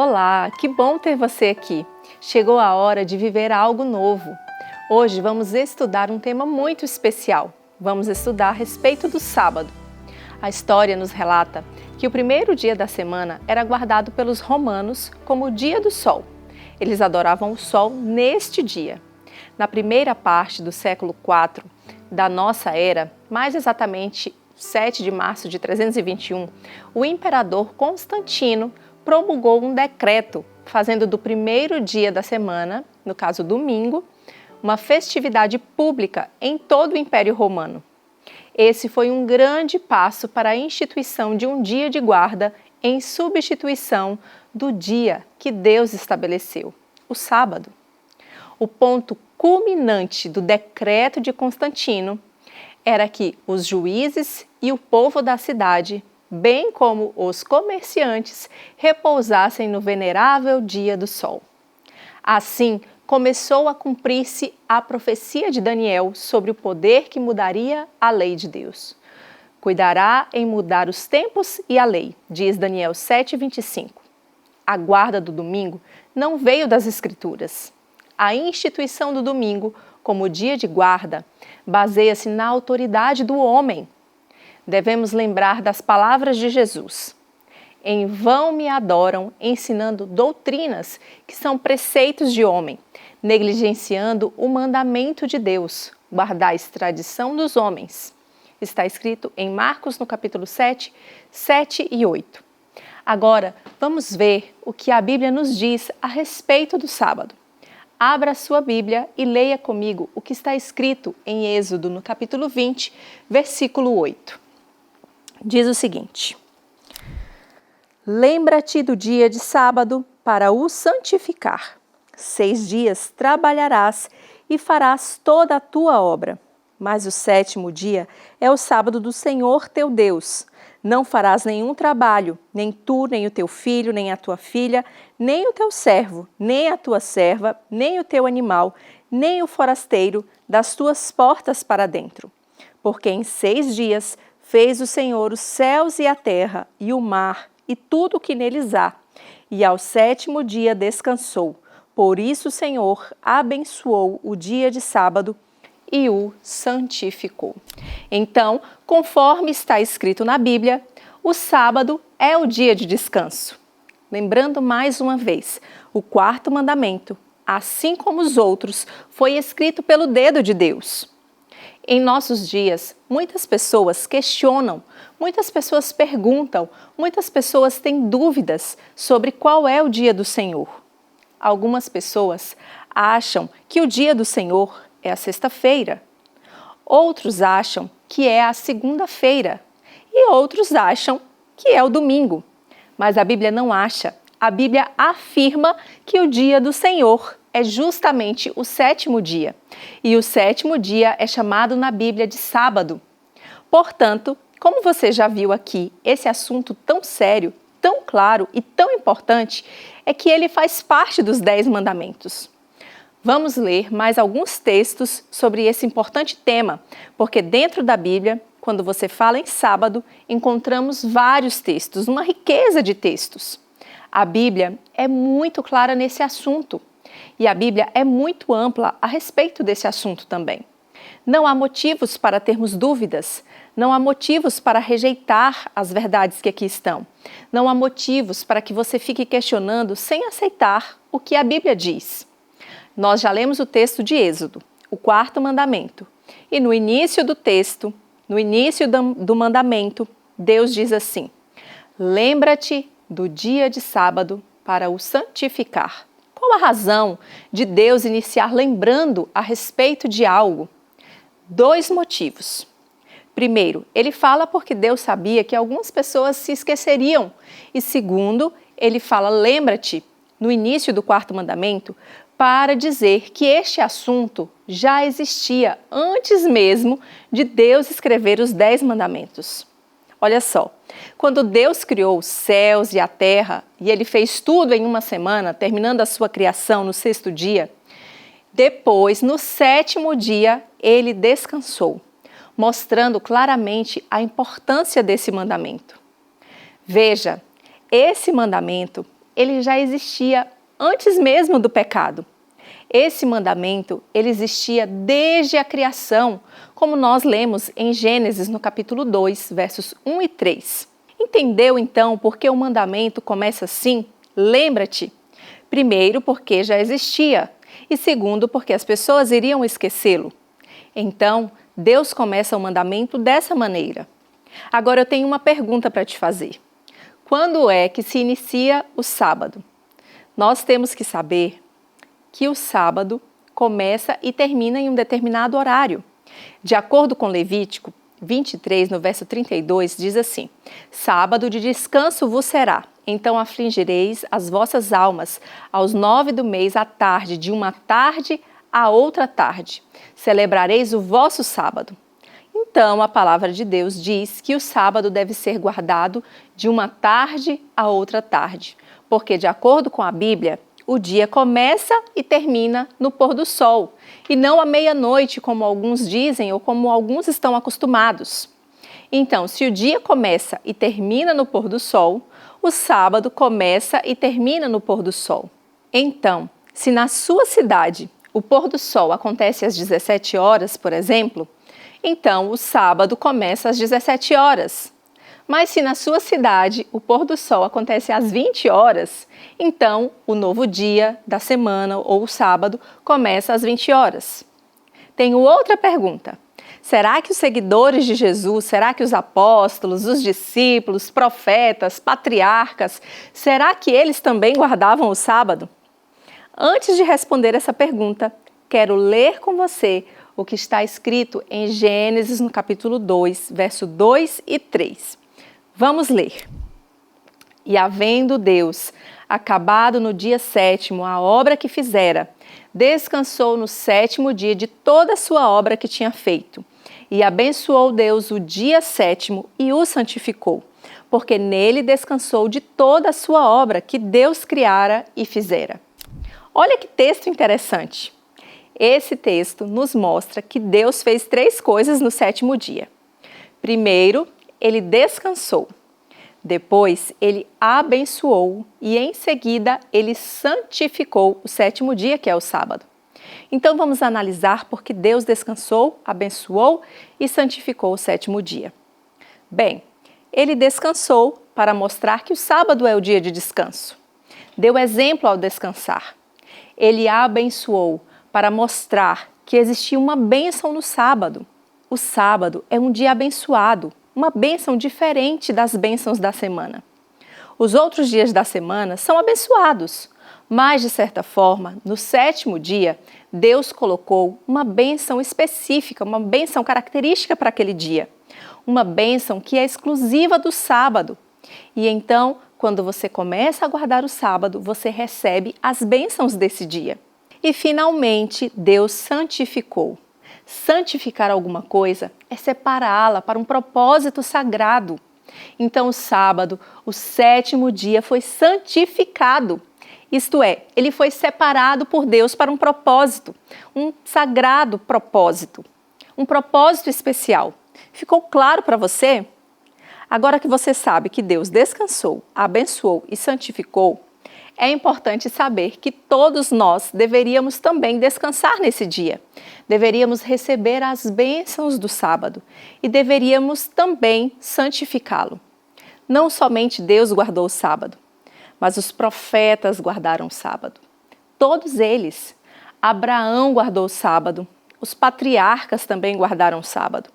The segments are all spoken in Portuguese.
Olá, que bom ter você aqui. Chegou a hora de viver algo novo. Hoje vamos estudar um tema muito especial. Vamos estudar a respeito do sábado. A história nos relata que o primeiro dia da semana era guardado pelos romanos como o dia do sol. Eles adoravam o sol neste dia. Na primeira parte do século IV da nossa era, mais exatamente 7 de março de 321, o imperador Constantino promulgou um decreto fazendo do primeiro dia da semana, no caso domingo, uma festividade pública em todo o Império Romano. Esse foi um grande passo para a instituição de um dia de guarda em substituição do dia que Deus estabeleceu, o sábado. O ponto culminante do decreto de Constantino era que os juízes e o povo da cidade, bem como os comerciantes, repousassem no venerável dia do sol. Assim, começou a cumprir-se a profecia de Daniel sobre o poder que mudaria a lei de Deus. Cuidará em mudar os tempos e a lei, diz Daniel 7:25. A guarda do domingo não veio das Escrituras. A instituição do domingo, como dia de guarda, baseia-se na autoridade do homem. Devemos lembrar das palavras de Jesus. Em vão me adoram, ensinando doutrinas que são preceitos de homem, negligenciando o mandamento de Deus, guardais tradição dos homens. Está escrito em Marcos, no capítulo 7, 7 e 8. Agora, vamos ver o que a Bíblia nos diz a respeito do sábado. Abra a sua Bíblia e leia comigo o que está escrito em Êxodo, no capítulo 20, versículo 8. Diz o seguinte: Lembra-te do dia de sábado para o santificar. 6 dias trabalharás e farás toda a tua obra. Mas o 7º dia é o sábado do Senhor teu Deus. Não farás nenhum trabalho, nem tu, nem o teu filho, nem a tua filha, nem o teu servo, nem a tua serva, nem o teu animal, nem o forasteiro das tuas portas para dentro. Porque em 6 dias fez o Senhor os céus e a terra, e o mar, e tudo o que neles há. E ao 7º dia descansou. Por isso o Senhor abençoou o dia de sábado e o santificou. Então, conforme está escrito na Bíblia, o sábado é o dia de descanso. Lembrando mais uma vez, o 4º mandamento, assim como os outros, foi escrito pelo dedo de Deus. Em nossos dias, muitas pessoas questionam, muitas pessoas perguntam, muitas pessoas têm dúvidas sobre qual é o dia do Senhor. Algumas pessoas acham que o dia do Senhor é a sexta-feira. Outros acham que é a segunda-feira. E outros acham que é o domingo. Mas a Bíblia não acha. A Bíblia afirma que o dia do Senhor é justamente o 7º dia. E o 7º dia é chamado na Bíblia de sábado. Portanto, como você já viu aqui, esse assunto tão sério, tão claro e tão importante é que ele faz parte dos 10 mandamentos. Vamos ler mais alguns textos sobre esse importante tema, porque dentro da Bíblia, quando você fala em sábado, encontramos vários textos, uma riqueza de textos. A Bíblia é muito clara nesse assunto e a Bíblia é muito ampla a respeito desse assunto também. Não há motivos para termos dúvidas, não há motivos para rejeitar as verdades que aqui estão. Não há motivos para que você fique questionando sem aceitar o que a Bíblia diz. Nós já lemos o texto de Êxodo, o 4º mandamento. E no início do texto, no início do mandamento, Deus diz assim: Lembra-te do dia de sábado para o santificar. Qual a razão de Deus iniciar lembrando a respeito de algo? 2 motivos. Primeiro, ele fala porque Deus sabia que algumas pessoas se esqueceriam. E segundo, ele fala, lembra-te, no início do 4º mandamento, para dizer que este assunto já existia antes mesmo de Deus escrever os 10 mandamentos. Olha só, quando Deus criou os céus e a terra, e ele fez tudo em uma semana, terminando a sua criação no 6º dia, depois, no 7º dia, ele descansou, mostrando claramente a importância desse mandamento. Veja, esse mandamento ele já existia antes mesmo do pecado. Esse mandamento, ele existia desde a criação, como nós lemos em Gênesis, no capítulo 2, versos 1 e 3. Entendeu, então, por que o mandamento começa assim? Lembra-te. Primeiro, porque já existia. E segundo, porque as pessoas iriam esquecê-lo. Então, Deus começa o mandamento dessa maneira. Agora eu tenho uma pergunta para te fazer. Quando é que se inicia o sábado? Nós temos que saber que o sábado começa e termina em um determinado horário. De acordo com Levítico 23, no verso 32, diz assim: sábado de descanso vos será, então afligireis as vossas almas aos 9 do mês à tarde, de uma tarde a outra tarde. Celebrareis o vosso sábado. Então, a palavra de Deus diz que o sábado deve ser guardado de uma tarde a outra tarde, porque, de acordo com a Bíblia, o dia começa e termina no pôr do sol, e não à meia-noite, como alguns dizem ou como alguns estão acostumados. Então, se o dia começa e termina no pôr do sol, o sábado começa e termina no pôr do sol. Então, se na sua cidade o pôr do sol acontece às 17 horas, por exemplo, então o sábado começa às 17 horas. Mas se na sua cidade o pôr do sol acontece às 20 horas, então o novo dia da semana ou o sábado começa às 20 horas. Tenho outra pergunta. Será que os seguidores de Jesus, será que os apóstolos, os discípulos, profetas, patriarcas, será que eles também guardavam o sábado? Antes de responder essa pergunta, quero ler com você o que está escrito em Gênesis, no capítulo 2, verso 2 e 3. Vamos ler. E havendo Deus acabado no dia 7º a obra que fizera, descansou no 7º dia de toda a sua obra que tinha feito. E abençoou Deus o dia 7º e o santificou, porque nele descansou de toda a sua obra que Deus criara e fizera. Olha que texto interessante. Esse texto nos mostra que Deus fez 3 coisas no 7º dia. Primeiro, ele descansou. Depois, ele abençoou e, em seguida, ele santificou o 7º dia, que é o sábado. Então, vamos analisar por que Deus descansou, abençoou e santificou o 7º dia. Bem, ele descansou para mostrar que o sábado é o dia de descanso. Deu exemplo ao descansar. Ele abençoou para mostrar que existia uma bênção no sábado. O sábado é um dia abençoado, uma bênção diferente das bênçãos da semana. Os outros dias da semana são abençoados, mas, de certa forma, no 7º dia, Deus colocou uma bênção específica, uma bênção característica para aquele dia. Uma bênção que é exclusiva do sábado. E então, quando você começa a guardar o sábado, você recebe as bênçãos desse dia. E, finalmente, Deus santificou. Santificar alguma coisa é separá-la para um propósito sagrado. Então, o sábado, o 7º dia, foi santificado. Isto é, ele foi separado por Deus para um propósito, um sagrado propósito, um propósito especial. Ficou claro para você? Agora que você sabe que Deus descansou, abençoou e santificou, é importante saber que todos nós deveríamos também descansar nesse dia. Deveríamos receber as bênçãos do sábado e deveríamos também santificá-lo. Não somente Deus guardou o sábado, mas os profetas guardaram o sábado. Todos eles. Abraão guardou o sábado, os patriarcas também guardaram o sábado.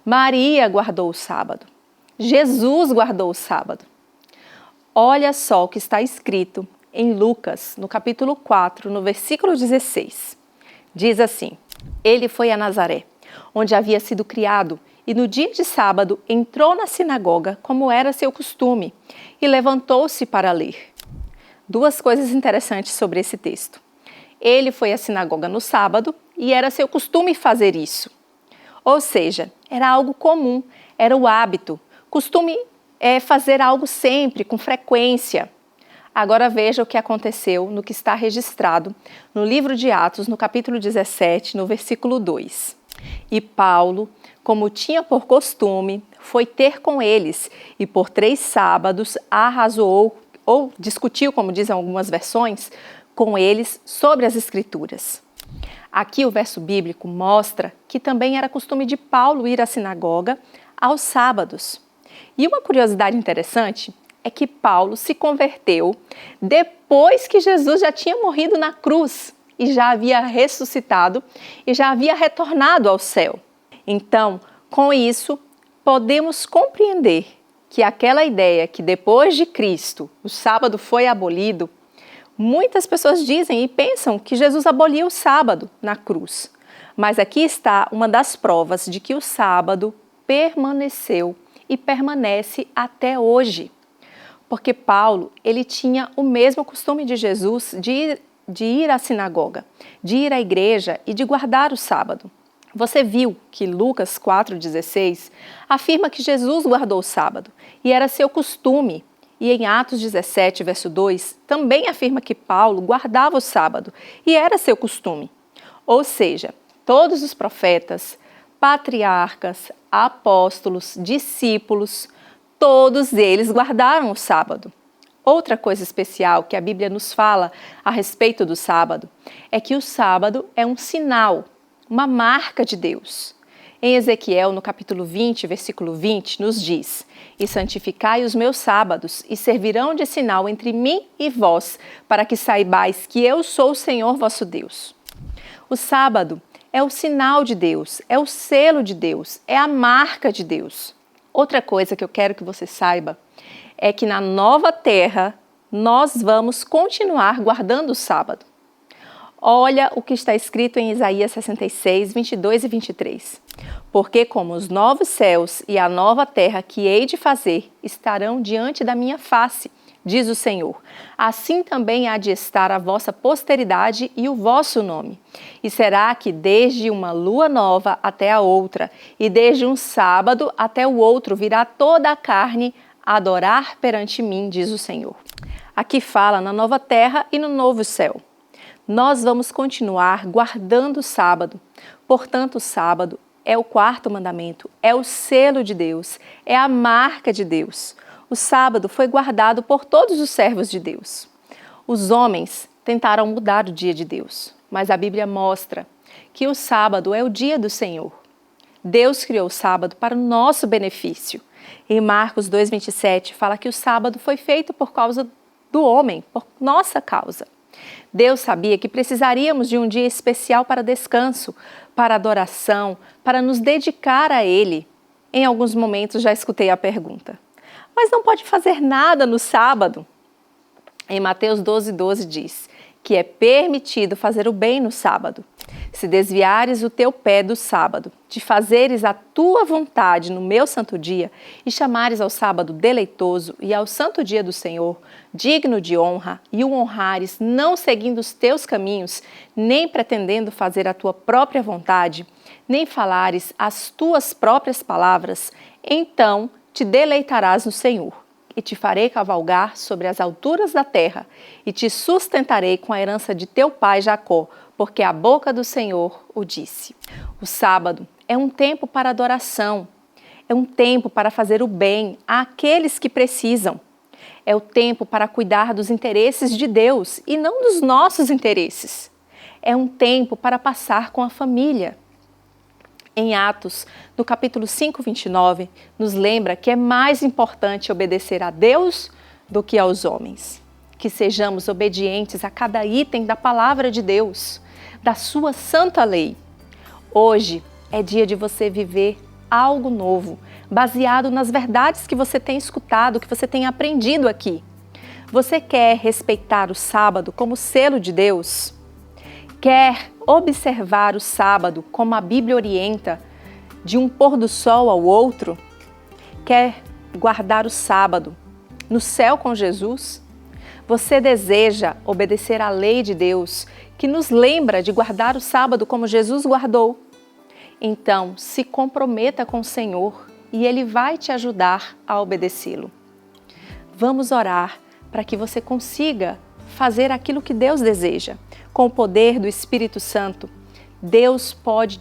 Maria guardou o sábado. Jesus guardou o sábado. Olha só o que está escrito em Lucas, no capítulo 4, no versículo 16. Diz assim: ele foi a Nazaré, onde havia sido criado, e no dia de sábado entrou na sinagoga, como era seu costume, e levantou-se para ler. 2 coisas interessantes sobre esse texto. Ele foi à sinagoga no sábado e era seu costume fazer isso. Ou seja, era algo comum, era o hábito. Costume é fazer algo sempre, com frequência. Agora veja o que aconteceu no que está registrado no livro de Atos, no capítulo 17, no versículo 2. E Paulo, como tinha por costume, foi ter com eles e por 3 sábados arrazoou ou discutiu, como dizem algumas versões, com eles sobre as Escrituras. Aqui o verso bíblico mostra que também era costume de Paulo ir à sinagoga aos sábados. E uma curiosidade interessante é que Paulo se converteu depois que Jesus já tinha morrido na cruz e já havia ressuscitado e já havia retornado ao céu. Então, com isso, podemos compreender que aquela ideia que depois de Cristo o sábado foi abolido, muitas pessoas dizem e pensam que Jesus aboliu o sábado na cruz. Mas aqui está uma das provas de que o sábado permaneceu e permanece até hoje. Porque Paulo, ele tinha o mesmo costume de Jesus de ir à sinagoga, de ir à igreja e de guardar o sábado. Você viu que Lucas 4,16 afirma que Jesus guardou o sábado e era seu costume. E em Atos 17, verso 2, também afirma que Paulo guardava o sábado e era seu costume. Ou seja, todos os profetas, patriarcas, apóstolos, discípulos, todos eles guardaram o sábado. Outra coisa especial que a Bíblia nos fala a respeito do sábado é que o sábado é um sinal, uma marca de Deus. Em Ezequiel, no capítulo 20, versículo 20, nos diz: "E santificai os meus sábados, e servirão de sinal entre mim e vós, para que saibais que eu sou o Senhor vosso Deus." O sábado é o sinal de Deus, é o selo de Deus, é a marca de Deus. Outra coisa que eu quero que você saiba é que na nova terra nós vamos continuar guardando o sábado. Olha o que está escrito em Isaías 66, 22 e 23. "Porque como os novos céus e a nova terra que hei de fazer estarão diante da minha face, diz o Senhor, assim também há de estar a vossa posteridade e o vosso nome. E será que desde uma lua nova até a outra, e desde um sábado até o outro, virá toda a carne a adorar perante mim, diz o Senhor." Aqui fala na nova terra e no novo céu. Nós vamos continuar guardando o sábado. Portanto, o sábado é o quarto mandamento, é o selo de Deus, é a marca de Deus. O sábado foi guardado por todos os servos de Deus. Os homens tentaram mudar o dia de Deus, mas a Bíblia mostra que o sábado é o dia do Senhor. Deus criou o sábado para o nosso benefício. Em Marcos 2,27 fala que o sábado foi feito por causa do homem, por nossa causa. Deus sabia que precisaríamos de um dia especial para descanso, para adoração, para nos dedicar a Ele. Em alguns momentos já escutei a pergunta: "Mas não pode fazer nada no sábado?" Em Mateus 12,12 diz que é permitido fazer o bem no sábado. "Se desviares o teu pé do sábado, de fazeres a tua vontade no meu santo dia, e chamares ao sábado deleitoso e ao santo dia do Senhor, digno de honra, e o honrares, não seguindo os teus caminhos, nem pretendendo fazer a tua própria vontade, nem falares as tuas próprias palavras, então te deleitarás no Senhor. E te farei cavalgar sobre as alturas da terra, e te sustentarei com a herança de teu pai Jacó, porque a boca do Senhor o disse." O sábado é um tempo para adoração, é um tempo para fazer o bem àqueles que precisam. É o tempo para cuidar dos interesses de Deus e não dos nossos interesses. É um tempo para passar com a família. Em Atos, no capítulo 5, 29, nos lembra que é mais importante obedecer a Deus do que aos homens. Que sejamos obedientes a cada item da palavra de Deus, da sua santa lei. Hoje é dia de você viver algo novo, baseado nas verdades que você tem escutado, que você tem aprendido aqui. Você quer respeitar o sábado como selo de Deus? Quer observar o sábado como a Bíblia orienta, de um pôr do sol ao outro? Quer guardar o sábado no céu com Jesus? Você deseja obedecer à lei de Deus, que nos lembra de guardar o sábado como Jesus guardou? Então, se comprometa com o Senhor e Ele vai te ajudar a obedecê-lo. Vamos orar para que você consiga fazer aquilo que Deus deseja. Com o poder do Espírito Santo, Deus pode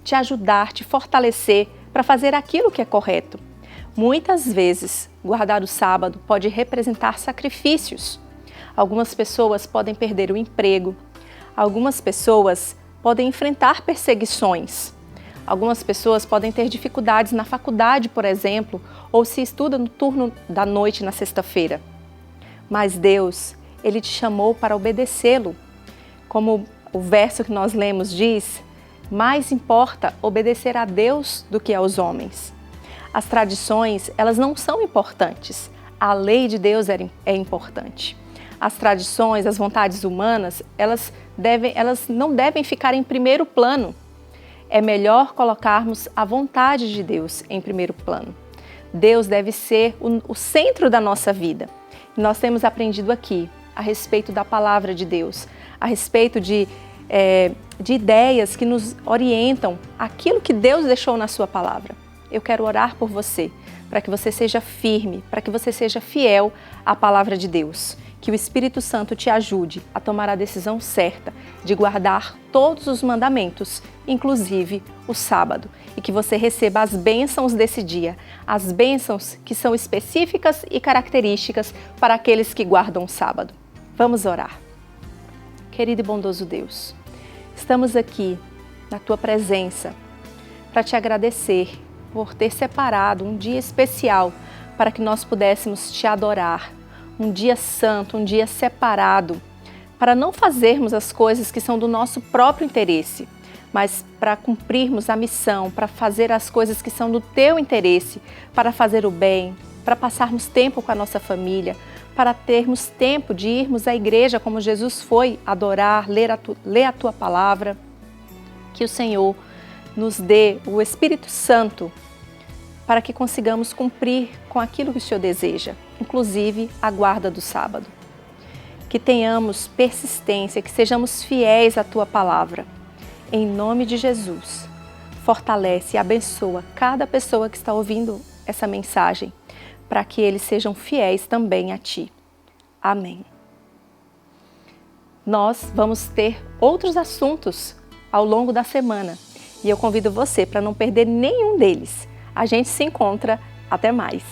te ajudar, te fortalecer para fazer aquilo que é correto. Muitas vezes, guardar o sábado pode representar sacrifícios. Algumas pessoas podem perder o emprego, algumas pessoas podem enfrentar perseguições, algumas pessoas podem ter dificuldades na faculdade, por exemplo, ou se estuda no turno da noite na sexta-feira. Mas Deus, Ele te chamou para obedecê-lo. Como o verso que nós lemos diz, mais importa obedecer a Deus do que aos homens. As tradições, elas não são importantes. A lei de Deus é importante. As tradições, as vontades humanas, elas não devem ficar em primeiro plano. É melhor colocarmos a vontade de Deus em primeiro plano. Deus deve ser o centro da nossa vida. Nós temos aprendido aqui a respeito da palavra de Deus, a respeito de ideias que nos orientam aquilo que Deus deixou na sua palavra. Eu quero orar por você, para que você seja firme, para que você seja fiel à palavra de Deus. Que o Espírito Santo te ajude a tomar a decisão certa de guardar todos os mandamentos, inclusive o sábado, e que você receba as bênçãos desse dia, as bênçãos que são específicas e características para aqueles que guardam o sábado. Vamos orar. Querido e bondoso Deus, estamos aqui na Tua presença para te agradecer por ter separado um dia especial para que nós pudéssemos te adorar, um dia santo, um dia separado, para não fazermos as coisas que são do nosso próprio interesse, mas para cumprirmos a missão, para fazer as coisas que são do Teu interesse, para fazer o bem, para passarmos tempo com a nossa família, para termos tempo de irmos à igreja como Jesus foi, adorar, ler a Tua palavra. Que o Senhor nos dê o Espírito Santo para que consigamos cumprir com aquilo que o Senhor deseja, inclusive a guarda do sábado. Que tenhamos persistência, que sejamos fiéis à Tua palavra. Em nome de Jesus, fortalece e abençoa cada pessoa que está ouvindo essa mensagem, para que eles sejam fiéis também a Ti. Amém. Nós vamos ter outros assuntos ao longo da semana e eu convido você para não perder nenhum deles. A gente se encontra. Até mais!